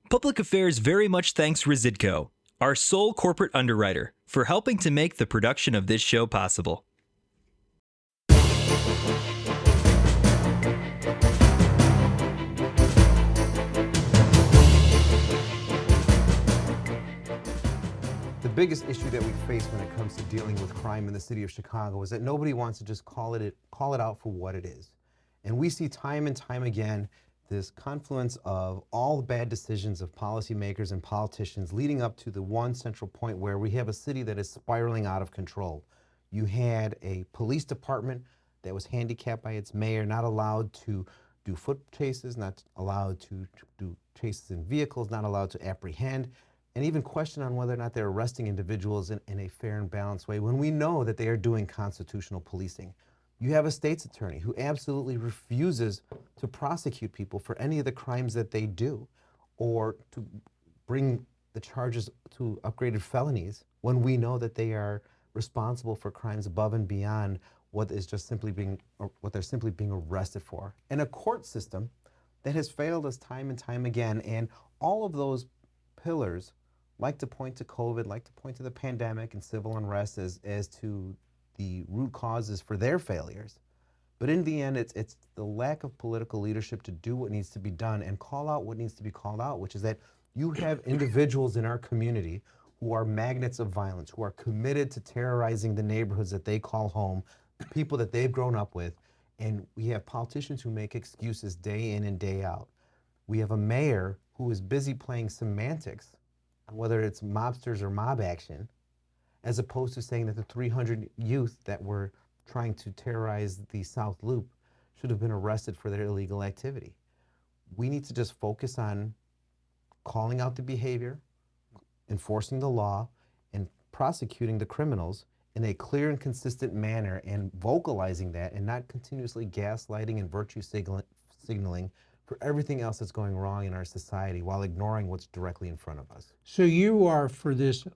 Public Affairs very much thanks Residco, our sole corporate underwriter, for helping to make the production of this show possible. The biggest issue that we face when it comes to dealing with crime in the city of Chicago is that nobody wants to just call it out for what it is. And we see time and time again this confluence of all the bad decisions of policymakers and politicians leading up to the one central point where we have a city that is spiraling out of control. You had a police department that was handicapped by its mayor, not allowed to do foot chases, not allowed to do chases in vehicles, not allowed to apprehend, and even question on whether or not they're arresting individuals in a fair and balanced way when we know that they are doing constitutional policing. You have a state's attorney who absolutely refuses to prosecute people for any of the crimes that they do or to bring the charges to upgraded felonies when we know that they are responsible for crimes above and beyond what is just simply what they're simply being arrested for. And a court system that has failed us time and time again. And all of those pillars like to point to COVID, like to point to the pandemic and civil unrest as to the root causes for their failures. But in the end, it's the lack of political leadership to do what needs to be done and call out what needs to be called out, which is that you have individuals in our community who are magnets of violence, who are committed to terrorizing the neighborhoods that they call home, the people that they've grown up with, and we have politicians who make excuses day in and day out. We have a mayor who is busy playing semantics, whether it's mobsters or mob action, as opposed to saying that the 300 youth that were trying to terrorize the South Loop should have been arrested for their illegal activity. We need to just focus on calling out the behavior, enforcing the law, and prosecuting the criminals in a clear and consistent manner and vocalizing that and not continuously gaslighting and virtue signaling for everything else that's going wrong in our society while ignoring what's directly in front of us. So you are, for this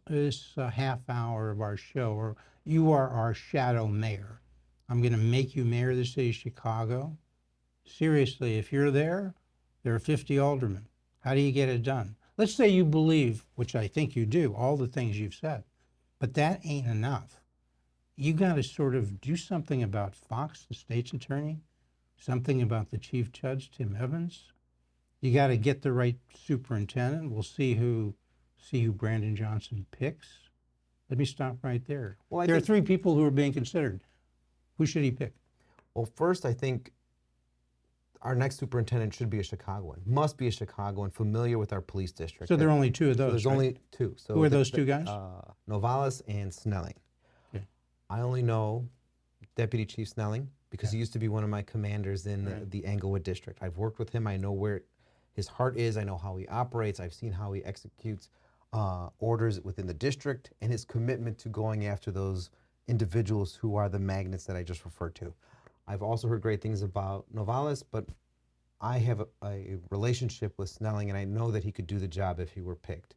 half hour of our show, or you are our shadow mayor. I'm going to make you mayor of the city of Chicago. Seriously, if you're there, there are 50 aldermen. How do you get it done? Let's say you believe, which I think you do, all the things you've said, but that ain't enough. You got to sort of do something about Fox, the state's attorney, something about the chief judge, Tim Evans. You got to get the right superintendent. We'll see who Brandon Johnson picks. Let me stop right there. Well, there are three people who are being considered. Who should he pick? Well, first, I think our next superintendent should be a Chicagoan, must be a Chicagoan, familiar with our police district. So there are only two of those, so there's right? Only two. So who are those two guys? Novalis and Snelling. Okay. I only know Deputy Chief Snelling because he used to be one of my commanders in the Englewood district. I've worked with him. I know where his heart is. I know how he operates. I've seen how he executes orders within the district and his commitment to going after those individuals who are the magnets that I just referred to. I've also heard great things about Novalis, but I have a relationship with Snelling, and I know that he could do the job if he were picked.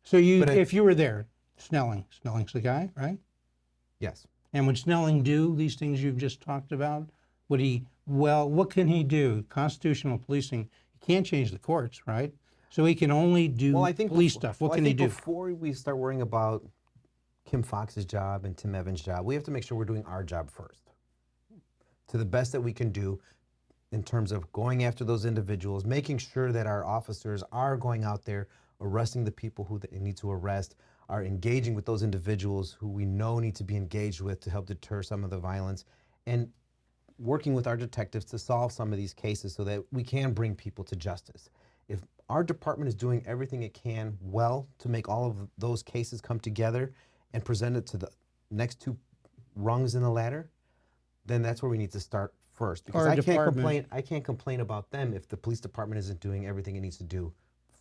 So if you were there, Snelling's the guy, right? Yes. And would Snelling do these things you've just talked about? What can he do? Constitutional policing, he can't change the courts, right? So he can only do police stuff. What can he do? Before we start worrying about Kim Fox's job and Tim Evans' job, we have to make sure we're doing our job first, to the best that we can do in terms of going after those individuals, making sure that our officers are going out there, arresting the people who they need to arrest, are engaging with those individuals who we know need to be engaged with to help deter some of the violence, and working with our detectives to solve some of these cases so that we can bring people to justice. If our department is doing everything it can well to make all of those cases come together and present it to the next two rungs in the ladder, then that's where we need to start first. Because I can't complain about them if the police department isn't doing everything it needs to do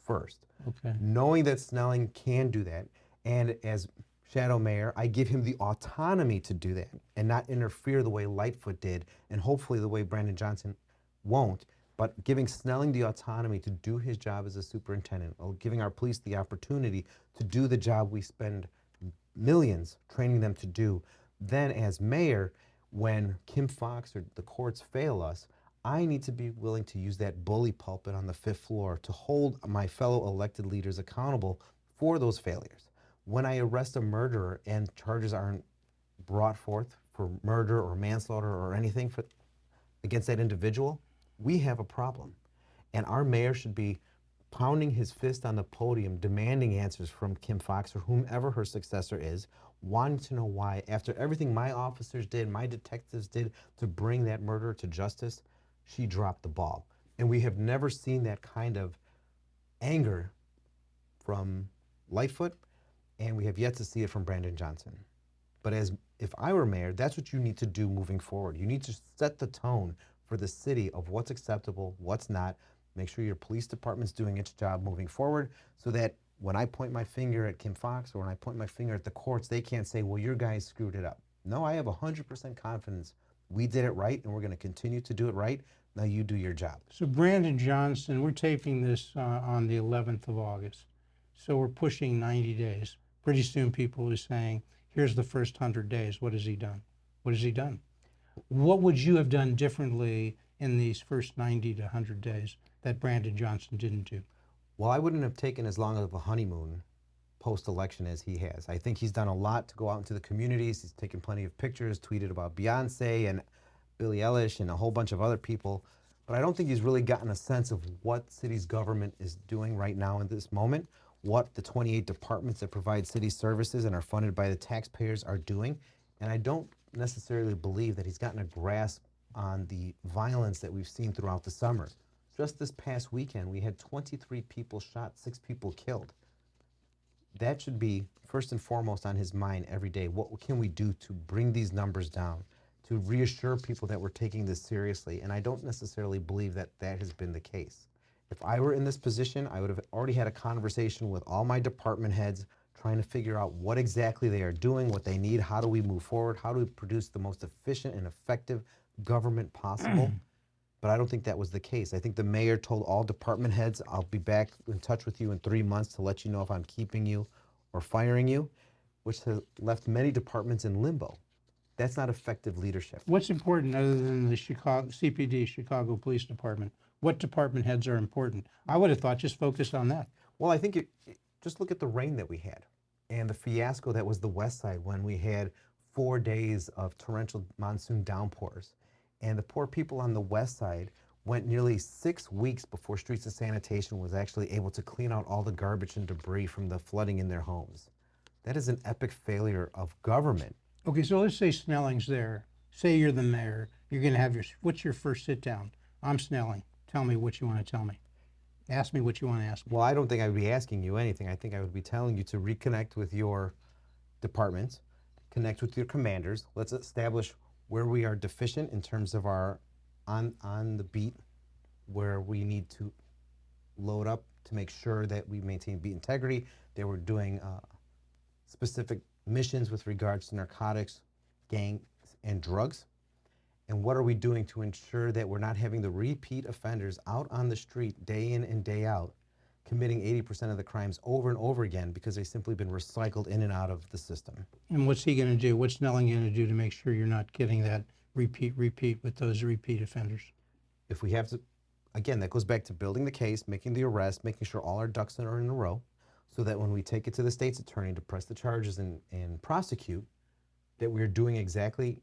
first. Okay. Knowing that Snelling can do that, and as shadow mayor, I give him the autonomy to do that and not interfere the way Lightfoot did, and hopefully the way Brandon Johnson won't, but giving Snelling the autonomy to do his job as a superintendent, or giving our police the opportunity to do the job we spend millions training them to do. Then as mayor, when Kim Fox or the courts fail us, I need to be willing to use that bully pulpit on the 5th floor to hold my fellow elected leaders accountable for those failures. When I arrest a murderer and charges aren't brought forth for murder or manslaughter or anything against that individual, we have a problem. And our mayor should be pounding his fist on the podium, demanding answers from Kim Foxx or whomever her successor is, wanting to know why, after everything my officers did, my detectives did to bring that murderer to justice, she dropped the ball. And we have never seen that kind of anger from Lightfoot, and we have yet to see it from Brandon Johnson. But if I were mayor, that's what you need to do moving forward. You need to set the tone for the city of what's acceptable, what's not. Make sure your police department's doing its job moving forward so that when I point my finger at Kim Foxx or when I point my finger at the courts, they can't say, well, your guys screwed it up. No, I have 100% confidence we did it right and we're going to continue to do it right. Now you do your job. So Brandon Johnson, we're taping this on the 11th of August. So we're pushing 90 days. Pretty soon people are saying, here's the first 100 days. What has he done? What has he done? What would you have done differently in these first 90 to 100 days that Brandon Johnson didn't do? Well, I wouldn't have taken as long of a honeymoon post-election as he has. I think he's done a lot to go out into the communities. He's taken plenty of pictures, tweeted about Beyonce and Billie Eilish and a whole bunch of other people. But I don't think he's really gotten a sense of what city's government is doing right now in this moment, what the 28 departments that provide city services and are funded by the taxpayers are doing. And I don't necessarily believe that he's gotten a grasp on the violence that we've seen throughout the summer. Just this past weekend, we had 23 people shot, 6 people killed. That should be first and foremost on his mind every day. What can we do to bring these numbers down, to reassure people that we're taking this seriously? And I don't necessarily believe that that has been the case. If I were in this position, I would have already had a conversation with all my department heads, trying to figure out what exactly they are doing, what they need, how do we move forward, how do we produce the most efficient and effective government possible. But I don't think that was the case. I think the mayor told all department heads, I'll be back in touch with you in 3 months to let you know if I'm keeping you or firing you, which has left many departments in limbo. That's not effective leadership. What's important other than the Chicago CPD, Chicago Police Department? What department heads are important? I would have thought just focus on that. Well, I think just look at the rain that we had and the fiasco that was the West Side when we had 4 days of torrential monsoon downpours. And the poor people on the West Side went nearly 6 weeks before Streets and Sanitation was actually able to clean out all the garbage and debris from the flooding in their homes. That is an epic failure of government. Okay, so let's say Snelling's there. Say you're the mayor. You're going to have what's your first sit down? I'm Snelling. Tell me what you want to tell me. Ask me what you want to ask me. Well, I don't think I would be asking you anything. I think I would be telling you to reconnect with your departments, connect with your commanders. Let's establish where we are deficient in terms of our on the beat, where we need to load up to make sure that we maintain beat integrity. They were doing specific missions with regards to narcotics, gangs, and drugs. And what are we doing to ensure that we're not having the repeat offenders out on the street day in and day out, committing 80% of the crimes over and over again because they've simply been recycled in and out of the system. And what's he going to do? What's Snelling going to do to make sure you're not getting that repeat with those repeat offenders? If we have to, again, that goes back to building the case, making the arrest, making sure all our ducks are in a row, so that when we take it to the state's attorney to press the charges and prosecute, that we're doing exactly,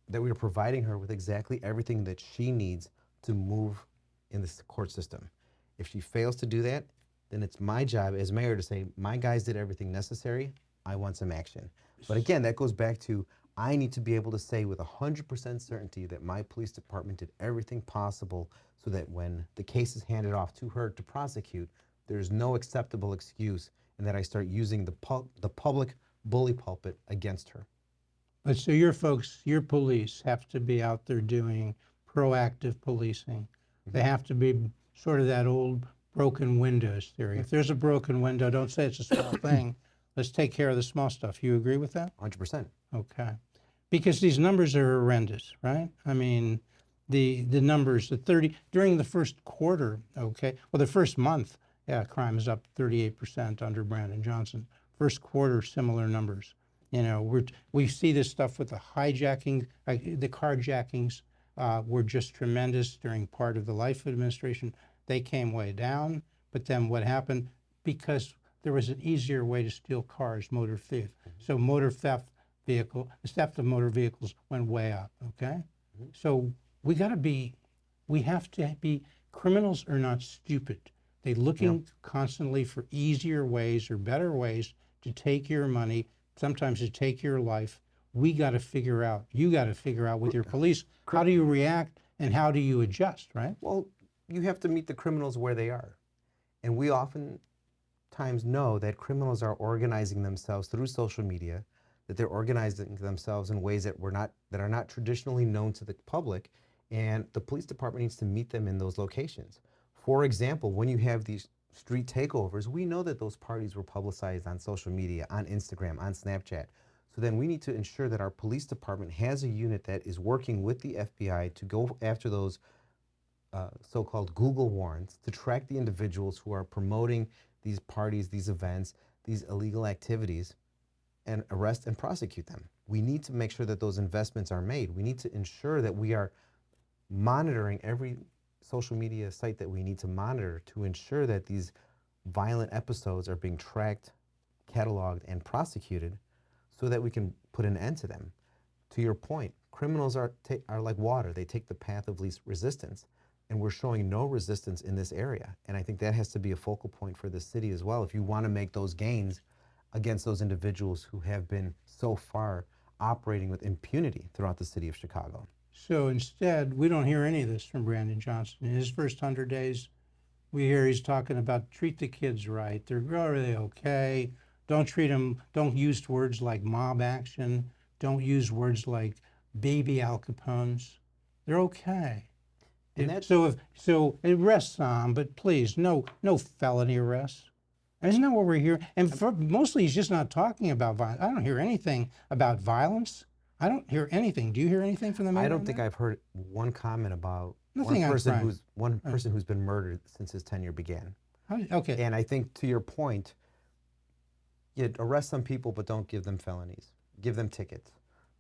that we're providing her with exactly everything that she needs to move in the court system. If she fails to do that, then it's my job as mayor to say, my guys did everything necessary, I want some action. But again, that goes back to, I need to be able to say with 100% certainty that my police department did everything possible so that when the case is handed off to her to prosecute, there's no acceptable excuse and that I start using the public bully pulpit against her. But so your folks, your police have to be out there doing proactive policing. They have to be sort of that old broken windows theory. If there's a broken window, don't say it's a small thing. Let's take care of the small stuff. You agree with that? 100%. Okay. Because these numbers are horrendous, right? I mean, the numbers, during the first quarter, okay, well, the first month, crime is up 38% under Brandon Johnson. First quarter, similar numbers. You know, we see this stuff with the hijacking, the carjackings. were just tremendous during part of the Life administration. They came way down, but then what happened? Because there was an easier way to steal cars, motor theft. So motor theft the theft of motor vehicles went way up, okay? So we have to be, criminals are not stupid. They're looking constantly for easier ways or better ways to take your money, sometimes to take your life. We got to figure out, you got to figure out with your police, how do you react and how do you adjust, right? Well, you have to meet the criminals where they are. And we oftentimes know that criminals are organizing themselves through social media, that they're organizing themselves in ways that are not traditionally known to the public, and the police department needs to meet them in those locations. For example, when you have these street takeovers, we know that those parties were publicized on social media, on Instagram, on Snapchat. So then we need to ensure that our police department has a unit that is working with the FBI to go after those so-called Google warrants, to track the individuals who are promoting these parties, these events, these illegal activities, and arrest and prosecute them. We need to make sure that those investments are made. We need to ensure that we are monitoring every social media site that we need to monitor to ensure that these violent episodes are being tracked, cataloged, and prosecuted so that we can put an end to them. To your point, criminals are like water. They take the path of least resistance, and we're showing no resistance in this area. And I think that has to be a focal point for the city as well if you want to make those gains against those individuals who have been so far operating with impunity throughout the city of Chicago. So instead, we don't hear any of this from Brandon Johnson. In his first 100 days, we hear he's talking about treat the kids right. They're really okay. Don't treat them, don't use words like mob action. Don't use words like baby Al Capones. They're okay. And So arrest some, but please, no felony arrests. Isn't that what we're hearing? And mostly he's just not talking about violence. I don't hear anything about violence. I don't hear anything. Do you hear anything from the mayor? I don't think I've heard one comment about Nothing one person who's been murdered since his tenure began. Okay. And I think to your point, you arrest some people, but don't give them felonies. Give them tickets.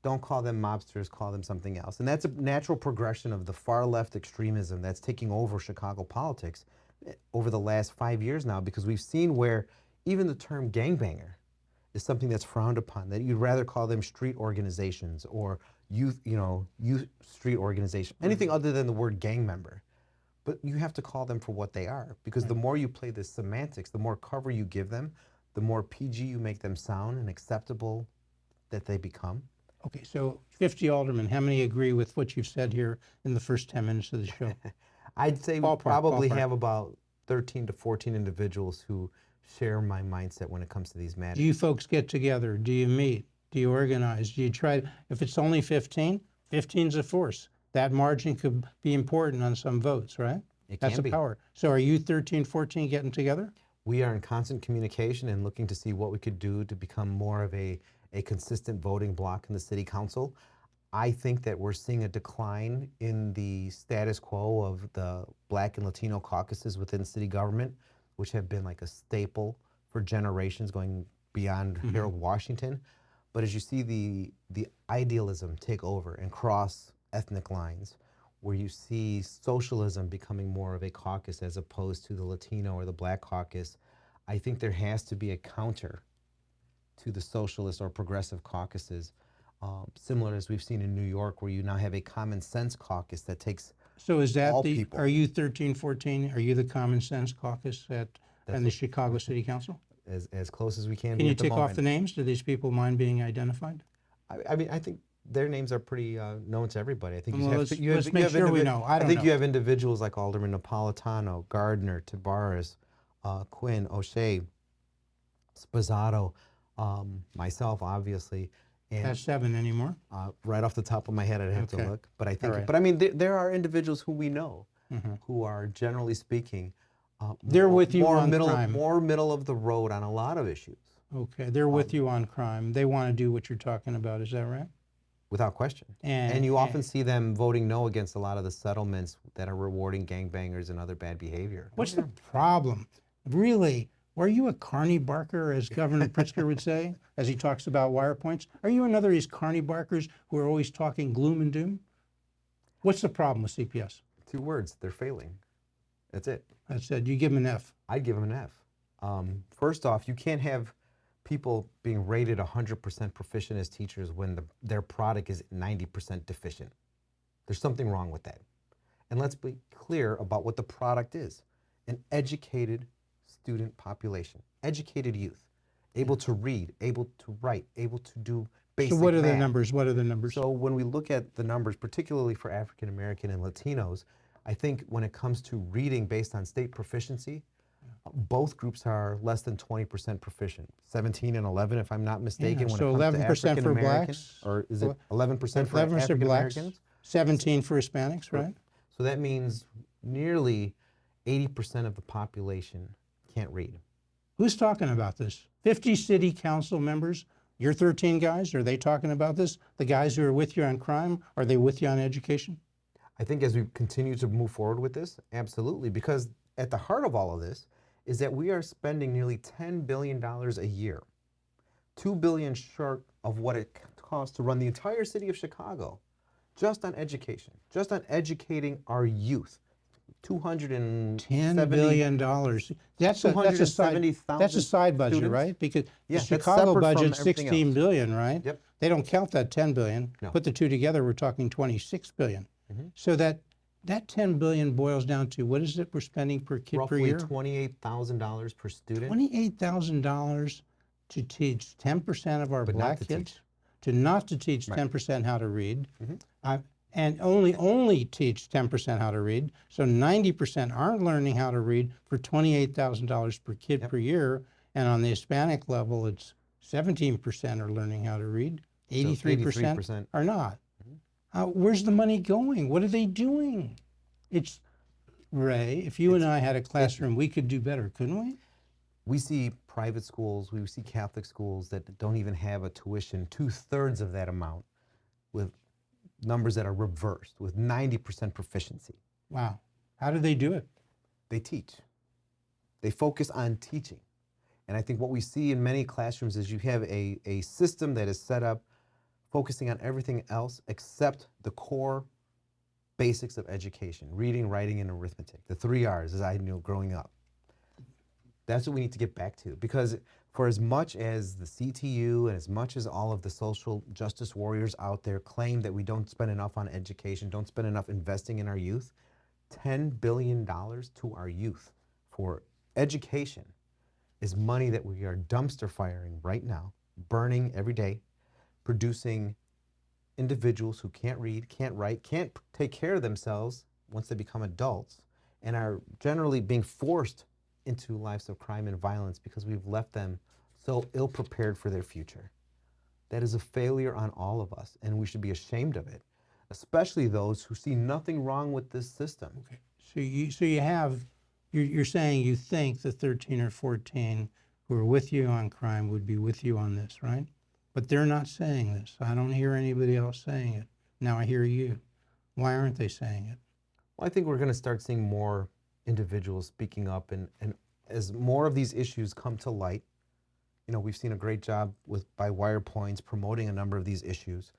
Don't call them mobsters, call them something else. And that's a natural progression of the far left extremism that's taking over Chicago politics over the last 5 years now, because we've seen where even the term gangbanger is something that's frowned upon, that you'd rather call them street organizations or youth street organization, anything other than the word gang member. But you have to call them for what they are, because the more you play the semantics, the more cover you give them, the more PG you make them sound and acceptable that they become. Okay, so 50 aldermen, how many agree with what you've said here in the first 10 minutes of the show? I'd say we probably have about 13 to 14 individuals who share my mindset when it comes to these matters. Do you folks get together? Do you meet? Do you organize? Do you try? If it's only 15, 15's a force. That margin could be important on some votes, right? That's a power. So are you 13, 14 getting together? We are in constant communication and looking to see what we could do to become more of a consistent voting bloc in the city council. I think that we're seeing a decline in the status quo of the Black and Latino caucuses within city government, which have been like a staple for generations going beyond Harold Washington. But as you see the idealism take over and cross ethnic lines, where you see socialism becoming more of a caucus as opposed to the Latino or the Black caucus, I think there has to be a counter to the socialist or progressive caucuses, similar as we've seen in New York, where you now have a common sense caucus that takes So is that all the, people. are you 13, 14? Are you the common sense caucus in the Chicago City Council? As close as we can Can be you at the tick moment. off the names? Do these people mind being identified? I mean, I think their names are pretty known to everybody. I think Well, let's make sure we know. I don't think know. you have individuals like Alderman Napolitano, Gardner, Tabares, Quinn, O'Shea, Spazzato, myself, obviously. And That's 7 anymore? right off the top of my head, I'd have to Okay. look. But I think, right. but I mean, there are individuals who we know who are, generally speaking, They're with you more on middle, crime. more middle of the road on a lot of issues, Okay, they're with you on crime. They want to do what you're talking about. Is that right? without question. And you often see them voting no against a lot of the settlements that are rewarding gangbangers and other bad behavior. What's the problem? Really, were you a carny barker, as Governor Pritzker would say, as he talks about wire points? Are you another of these carny barkers who are always talking gloom and doom? What's the problem with CPS? 2 words, they're failing. That's it. I said, you give them an F. I'd give them an F. First off, you can't have people being rated 100% proficient as teachers when their product is 90% deficient. There's something wrong with that. And let's be clear about what the product is. An educated student population, educated youth, able to read, able to write, able to do basic So what are the math. numbers? What are the numbers? So when we look at the numbers, particularly for African American and Latinos, I think when it comes to reading based on state proficiency, both groups are less than 20% proficient. 17 and 11, if I'm not mistaken. Yeah, When so it comes 11% to for African American, blacks? or is it 11% for 11% African blacks, Americans? 17 for Hispanics, right? So that means nearly 80% of the population can't read. Who's talking about this? 50 city council members? Your 13 guys, are they talking about this? The guys who are with you on crime, are they with you on education? I think as we continue to move forward with this, absolutely, because at the heart of all of this is that we are spending nearly $10 billion a year, $2 billion short of what it costs to run the entire city of Chicago, just on education, just on educating our youth. $10 billion. That's a side budget, students. right? Because Yeah, the that's Chicago separate from budget's everything 16 else. billion, right? Yep. They don't count that 10 billion. No. Put the two together, we're talking 26 billion. So that 10 billion boils down to, what is it we're spending per kid per Roughly year? $28,000 per student. $28,000 to teach 10% of our But not black to kids, teach. to not to teach 10% how to read, and only teach 10% how to read. So 90% aren't learning how to read for $28,000 per kid per year. And on the Hispanic level, it's 17% are learning how to read. 83% are not. Where's the money going? What are they doing? It's, Ray, if you and I had a classroom, we could do better, couldn't we? We see private schools, we see Catholic schools that don't even have a tuition 2/3 of that amount, with numbers that are reversed, with 90% proficiency. Wow. How do they do it? They teach. They focus on teaching. And I think what we see in many classrooms is you have a system that is set up focusing on everything else except the core basics of education: reading, writing, and arithmetic. The 3 R's, as I knew growing up. That's what we need to get back to, because for as much as the CTU and as much as all of the social justice warriors out there claim that we don't spend enough on education, don't spend enough investing in our youth, $10 billion to our youth for education is money that we are dumpster firing right now, burning every day, producing individuals who can't read, can't write, can't take care of themselves once they become adults, and are generally being forced into lives of crime and violence because we've left them so ill-prepared for their future. That is a failure on all of us, and we should be ashamed of it, especially those who see nothing wrong with this system. Okay. You're saying you think the 13 or 14 who are with you on crime would be with you on this, right? But they're not saying this. I don't hear anybody else saying it. Now I hear you. Why aren't they saying it? Well, I think we're going to start seeing more individuals speaking up, and as more of these issues come to light, you know, we've seen a great job by Wire Points promoting a number of these issues.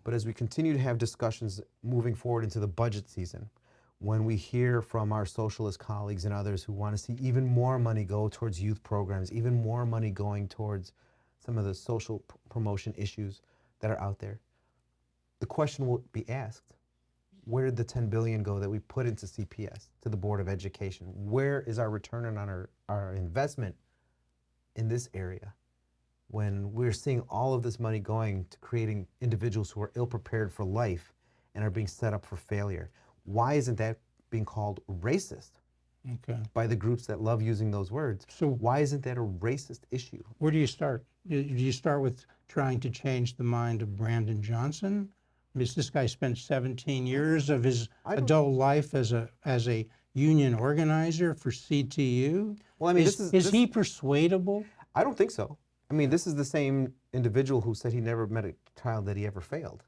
But as we continue to have discussions moving forward into the budget season, when we hear from our socialist colleagues and others who want to see even more money go towards youth programs, even more money going towards some of the social promotion issues that are out there, the question will be asked: where did the $10 billion go that we put into CPS, to the Board of Education? Where is our return on our investment in this area, when we're seeing all of this money going to creating individuals who are ill-prepared for life and are being set up for failure? Why isn't that being called racist by the groups that love using those words? So why isn't that a racist issue? where do you start? Do you start with trying to change the mind of Brandon Johnson? Because this guy spent 17 years of his adult life as a union organizer for CTU. Well, I mean, is he persuadable? I don't think so. I mean, this is the same individual who said he never met a child that he ever failed.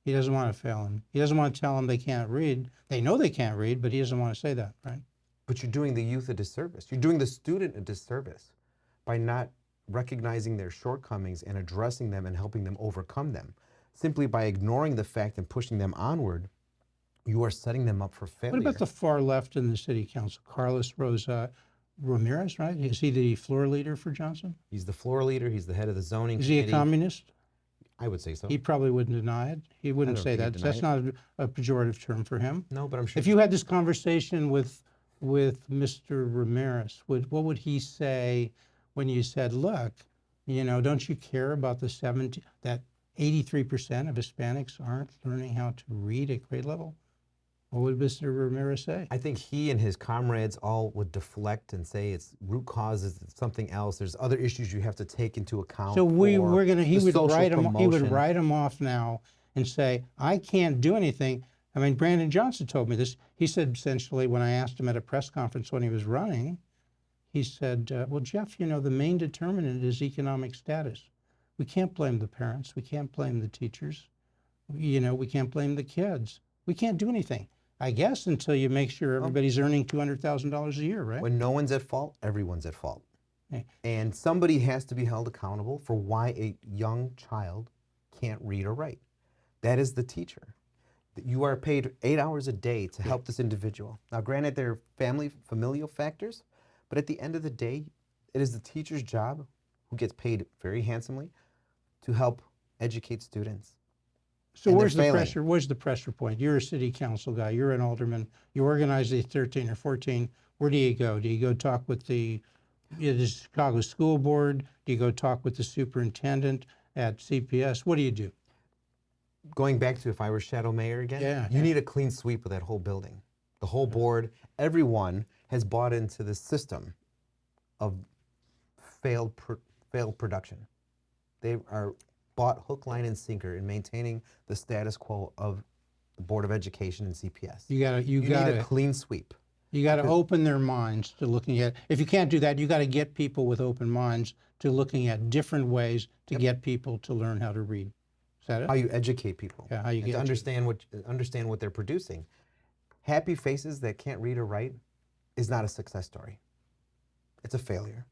He doesn't want to fail them. He doesn't want to tell them they can't read. They know they can't read, but he doesn't want to say that, right? But you're doing the youth a disservice. You're doing the student a disservice by not recognizing their shortcomings and addressing them and helping them overcome them. Simply by ignoring the fact and pushing them onward, you are setting them up for failure. What about the far left in the city council? Carlos Ramirez, right? Is he the floor leader for Johnson? He's the floor leader. He's the head of the zoning Is he committee. a communist? I would say so. He probably wouldn't deny it. He wouldn't don't say think that. he'd That's deny not a pejorative term for him. No, but I'm sure. If you had this conversation with Mr. Ramirez, what would he say when you said, look, don't you care about that 83% of Hispanics aren't learning how to read at grade level? What would Mr. Ramirez say? I think he and his comrades all would deflect and say it's root causes, it's something else. There's other issues you have to take into account. So he for would the write him. social He would promotion. write him off now and say, I can't do anything. I mean, Brandon Johnson told me this. He said essentially when I asked him at a press conference when he was running, he said, well, Jeff, the main determinant is economic status. We can't blame the parents. We can't blame the teachers. We can't blame the kids. We can't do anything, I guess, until you make sure everybody's earning $200,000 a year, right? When no one's at fault, everyone's at fault. Okay. And somebody has to be held accountable for why a young child can't read or write. That is the teacher. You are paid 8 hours a day to help this individual. Now, granted, there are familial factors, but at the end of the day, it is the teacher's job, who gets paid very handsomely, to help educate students. So And where's they're the failing. pressure? Where's the pressure point? You're a city council guy. You're an alderman. You organize these 13 or 14. Where do you go? Do you go talk with the Chicago School Board? Do you go talk with the superintendent at CPS? What do you do? Going back to if I were shadow mayor again, you need a clean sweep of that whole building. The whole board, everyone has bought into this system of failed production. They are bought hook, line, and sinker in maintaining the status quo of the Board of Education and CPS. You need a clean sweep. You got to open their minds to looking at. If you can't do that, you got to get people with open minds to looking at different ways to get people to learn how to read. Is that it? How you educate people. Yeah, how you and get to understand what they're producing. Happy faces that can't read or write is not a success story. It's a failure.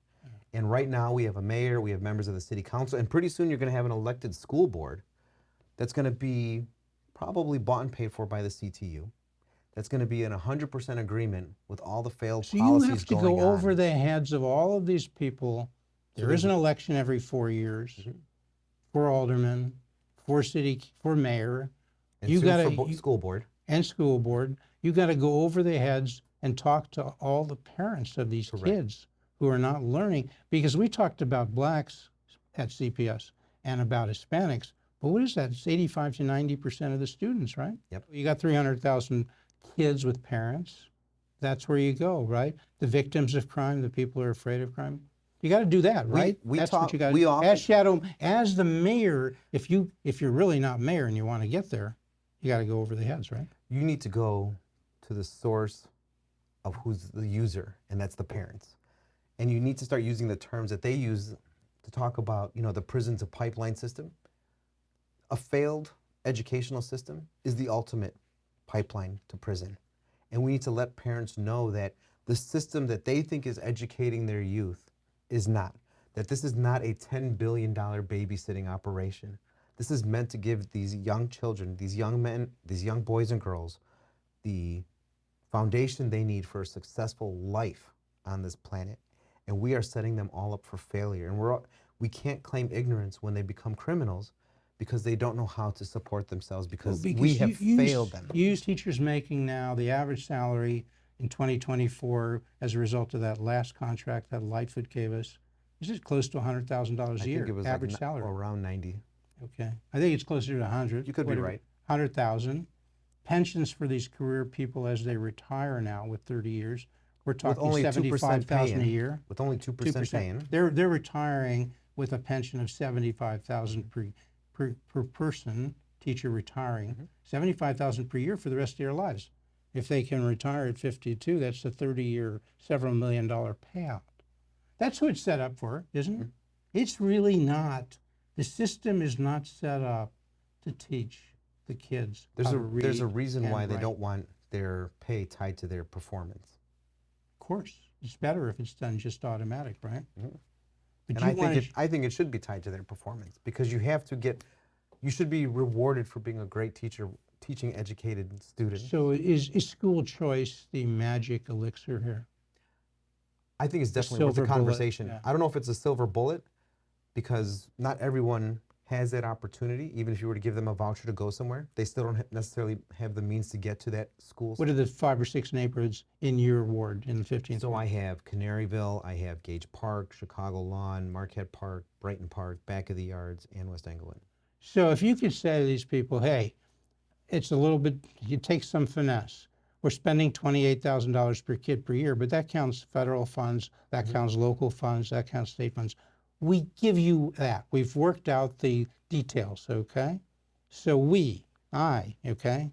And right now we have a mayor, we have members of the city council, and pretty soon you're going to have an elected school board that's going to be probably bought and paid for by the CTU. That's going to be in 100% agreement with all the failed So policies you have to going go on. over the heads of all of these people. There is an election every 4 years for aldermen, for mayor. And You soon got for to school board. and school board. You got to go over the heads and talk to all the parents of these kids who are not learning. Because we talked about blacks at CPS and about Hispanics, but what is that? It's 85 to 90% of the students, right? Yep. You got 300,000 kids with parents. That's where you go, right? The victims of crime, the people who are afraid of crime. You got to do that, right? That's what you got to do. As the mayor, if you're really not mayor and you want to get there, you got to go over the heads, right? You need to go to the source of who's the user, and that's the parents. And you need to start using the terms that they use to talk about, the prison's a pipeline system. A failed educational system is the ultimate pipeline to prison. And we need to let parents know that the system that they think is educating their youth is not. That this is not a $10 billion babysitting operation. This is meant to give these young children, these young men, these young boys and girls, the foundation they need for a successful life on this planet. And we are setting them all up for failure. And we can't claim ignorance when they become criminals because they don't know how to support themselves because we have failed them. Teachers making now the average salary in 2024 as a result of that last contract that Lightfoot gave us, is it close to $100,000 a year? I think it was average salary. Around 90. Okay. I think it's closer to 100. You could be right. 100,000. Pensions for these career people as they retire now with 30 years, we're talking $75,000 a year. With only 2% paying. They're retiring with a pension of $75,000 per person, teacher retiring, $75,000 per year for the rest of their lives. If they can retire at 52, that's a 30-year, several $1 million payout. That's who it's set up for, isn't it? It's really not. The system is not set up to teach the kids how to read. There's a reason why they write. don't want their pay tied to their performance. Of course, it's better if it's done just automatic, right? But And I think it should be tied to their performance because you should be rewarded for being a great teacher teaching educated students. So is school choice the magic elixir here? I think it's definitely worth the silver bullet, conversation. yeah. I don't know if it's a silver bullet, because not everyone has that opportunity. Even if you were to give them a voucher to go somewhere, they still don't necessarily have the means to get to that school. What are the 5 or 6 neighborhoods in your ward in the 15th? So I have Canaryville, I have Gage Park, Chicago Lawn, Marquette Park, Brighton Park, Back of the Yards, and West Englewood. So if you could say to these people, hey, it's a little bit, you take some finesse. We're spending $28,000 per kid per year, but that counts federal funds, that counts local funds, that counts state funds. We give you that. We've worked out the details, okay? So okay?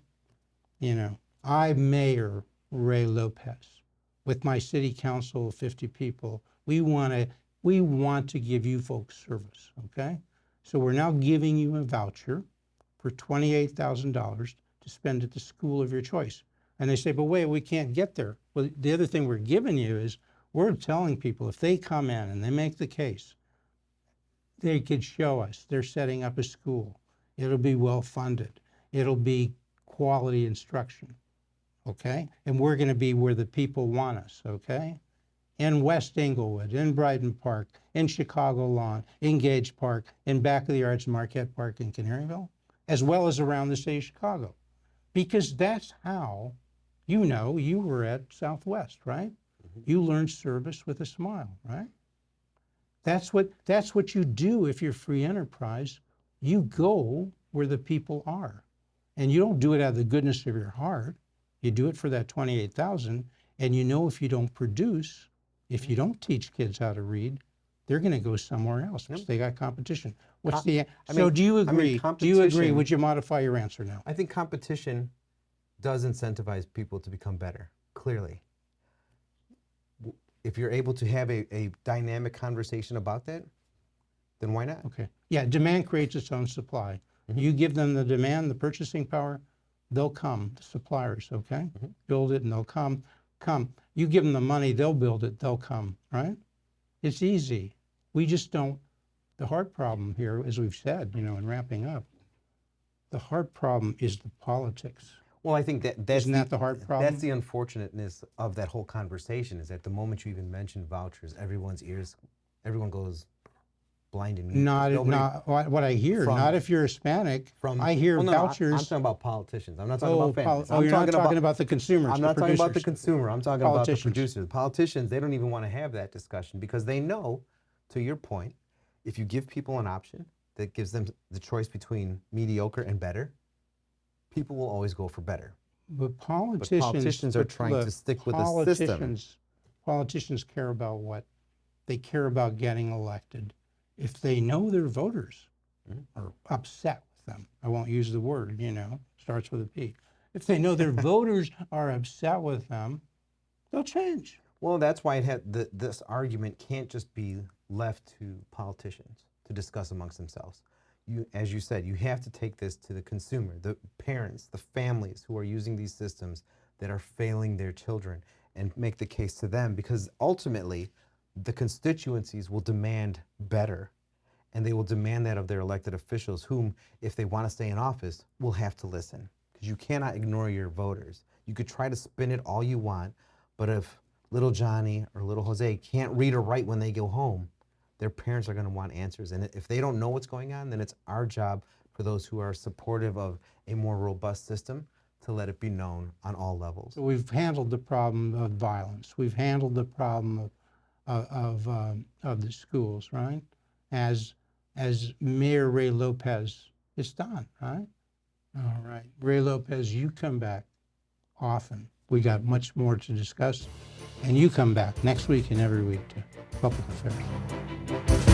I, Mayor Ray Lopez, with my city council of 50 people, we want to give you folks service, okay? So we're now giving you a voucher for $28,000 to spend at the school of your choice. And they say, but wait, we can't get there. Well, the other thing we're giving you is we're telling people if they come in and they make the case, they could show us they're setting up a school. It'll be well funded. It'll be quality instruction, okay? And we're going to be where the people want us, okay? In West Englewood, in Brighton Park, in Chicago Lawn, in Gage Park, in Back of the Yards, Marquette Park, in Canaryville, as well as around the city of Chicago. Because that's how, you were at Southwest, right? You learned service with a smile, right? That's what you do if you're free enterprise. You go where the people are. And you don't do it out of the goodness of your heart. You do it for that $28,000, and if you don't produce, if you don't teach kids how to read, they're going to go somewhere else because they got competition. Do you agree? Do you agree? Would you modify your answer now? I think competition does incentivize people to become better, clearly. If you're able to have a dynamic conversation about that, then why not? Okay. Yeah, demand creates its own supply. You give them the demand, the purchasing power, they'll come, the suppliers, okay? Build it and they'll come. You give them the money, they'll build it, they'll come, right? It's easy. We just don't. The hard problem here, as we've said, in wrapping up, the hard problem is the politics. Well, I think that's Isn't that the hard problem? That's the unfortunateness of that whole conversation, is that the moment you even mention vouchers, everyone goes blind and mute. Not what I hear. Not if you're Hispanic. I hear vouchers. I'm talking about politicians. I'm not talking about families. You're not talking about the consumers. I'm not talking about the consumer. I'm talking about the Politicians. producers. Politicians, they don't even want to have that discussion because they know, to your point, if you give people an option that gives them the choice between mediocre and better, people will always go for better. But politicians are trying to stick with the system. Politicians care about what? They care about getting elected. If they know their voters are upset with them, I won't use the word, starts with a P. If they know their voters are upset with them, they'll change. Well, that's why this argument can't just be left to politicians to discuss amongst themselves. As you said, you have to take this to the consumer, the parents, the families who are using these systems that are failing their children, and make the case to them, because ultimately the constituencies will demand better, and they will demand that of their elected officials, whom, if they want to stay in office, will have to listen, because you cannot ignore your voters. You could try to spin it all you want, but if little Johnny or little Jose can't read or write when they go home, their parents are going to want answers. And if they don't know what's going on, then it's our job, for those who are supportive of a more robust system, to let it be known on all levels. So we've handled the problem of violence. We've handled the problem of the schools, right? As Mayor Ray Lopez has done, right? All right. Ray Lopez, you come back often. We got much more to discuss. And you come back next week and every week to Public Affairs.